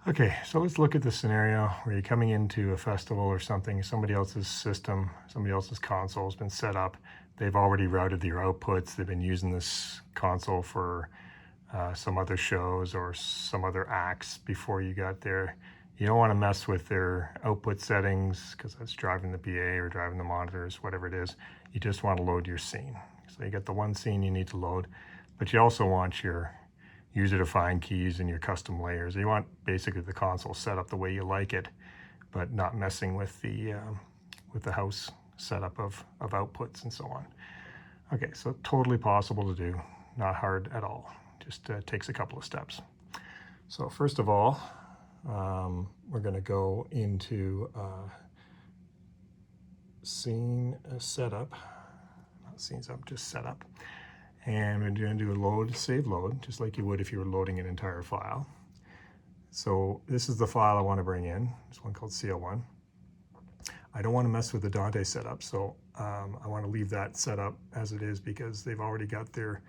Okay, so let's look at the scenario where you're coming into a festival or something, somebody else's system, somebody else's console has been set up. They've already routed their outputs. They've been using this console for some other shows or some other acts before you got there. You don't want to mess with their output settings because that's driving the PA or driving the monitors, whatever it is. You just want to load your scene. So you get the one scene you need to load, but you also want your user-defined keys and your custom layers. You want basically the console set up the way you like it, but not messing with the house setup of outputs and so on. Okay, so totally possible to do, not hard at all. Just takes a couple of steps. So first of all, we're going to go into scene setup, not scenes up, just setup. And we're going to do a load, save load, just like you would if you were loading an entire file. So this is the file I want to bring in. This one called CL1. I don't want to mess with the Dante setup, so I want to leave that set up as it is because they've already got their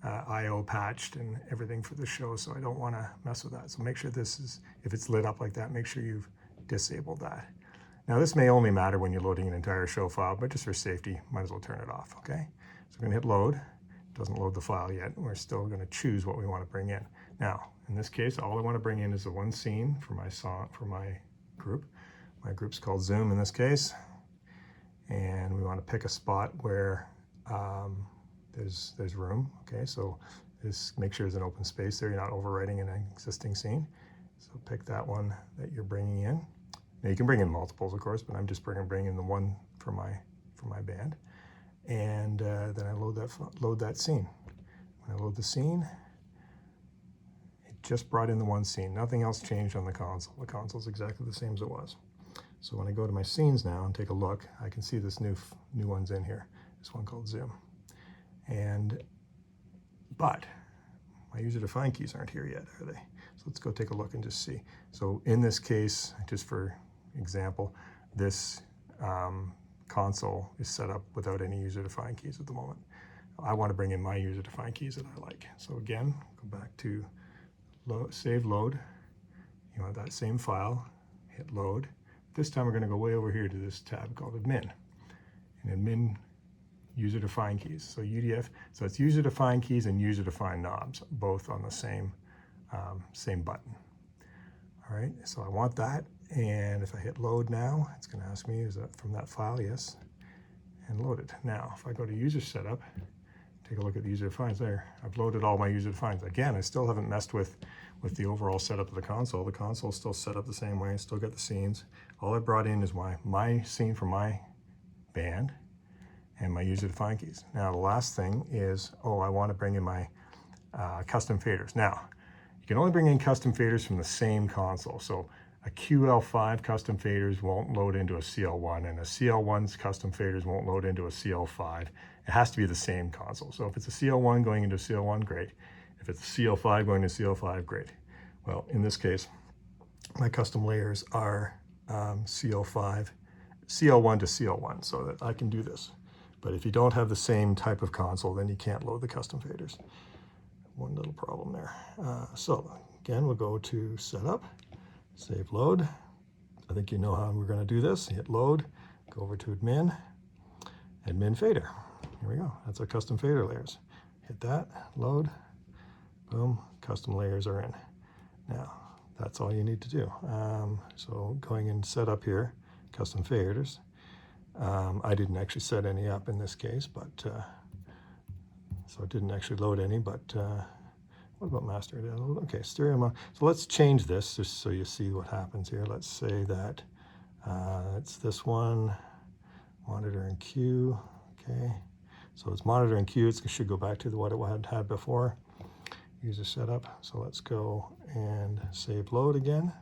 I/O patched and everything for the show, so I don't want to mess with that. So make sure this is, if it's lit up like that, make sure you've disabled that. Now this may only matter when you're loading an entire show file, but just for safety, might as well turn it off, okay? So we're going to hit load. Doesn't load the file yet. We're still going to choose what we want to bring in. Now, in this case, all I want to bring in is the one scene for my song, for my group. My group's called Zoom in this case, and we want to pick a spot where there's room. Okay, so this make sure there's an open space there. You're not overwriting an existing scene. So pick that one that you're bringing in. Now you can bring in multiples, of course, but I'm just bringing in the one for my band. And then I load that scene. When I load the scene, it just brought in the one scene. Nothing else changed on the console. The console's exactly the same as it was. So when I go to my scenes now and take a look, I can see this new one's in here. This one called Zoom. But my user-defined keys aren't here yet, are they? So let's go take a look and just see. So in this case, just for example, this console is set up without any user-defined keys at the moment. I want to bring in my user-defined keys that I like. So again, go back to save load. You want that same file, hit load. This time we're going to go way over here to this tab called admin. And admin user-defined keys. So UDF, so it's user-defined keys and user-defined knobs, both on the same button. All right, so I want that. And if I hit load now, it's going to ask me, is that from that file? Yes. And load it. Now, if I go to user setup, take a look at the user defines there. I've loaded all my user defines. Again, I still haven't messed with the overall setup of the console. The console's still set up the same way. Still got the scenes. All I brought in is my scene for my band and my user defined keys. Now, the last thing is, I want to bring in my custom faders. Now, you can only bring in custom faders from the same console. So a QL5 custom faders won't load into a CL1, and a CL1's custom faders won't load into a CL5. It has to be the same console. So if it's a CL1 going into a CL1, great. If it's a CL5 going to CL5, great. Well, in this case, my custom layers are CL1 to CL1, so that I can do this. But if you don't have the same type of console, then you can't load the custom faders. One little problem there. So again, we'll go to setup. Save load. I think you know how we're going to do this. Hit load, go over to admin fader. Here we go. That's our custom fader layers. Hit that, load, boom, custom layers are in. Now, that's all you need to do. So going in setup here, custom faders. I didn't actually set any up in this case, but so it didn't actually load any, but what about master? Okay, stereo mode. So let's change this just so you see what happens here. Let's say that it's this one, monitor and Q. Okay, so it's monitor and Q. It should go back to what it had before. User setup. So let's go and save load again.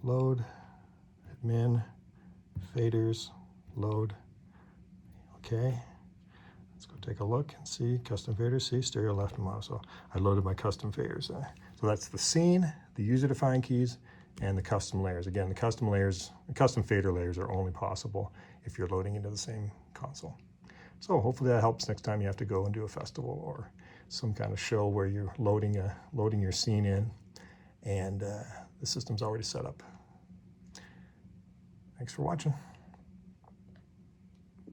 Load, admin, faders, load. Okay. Let's go take a look and see custom faders. See stereo left and mono. So I loaded my custom faders. So that's the scene, the user-defined keys, and the custom layers. Again, the custom fader layers are only possible if you're loading into the same console. So hopefully that helps next time you have to go and do a festival or some kind of show where you're loading your scene in, and the system's already set up. Thanks for watching.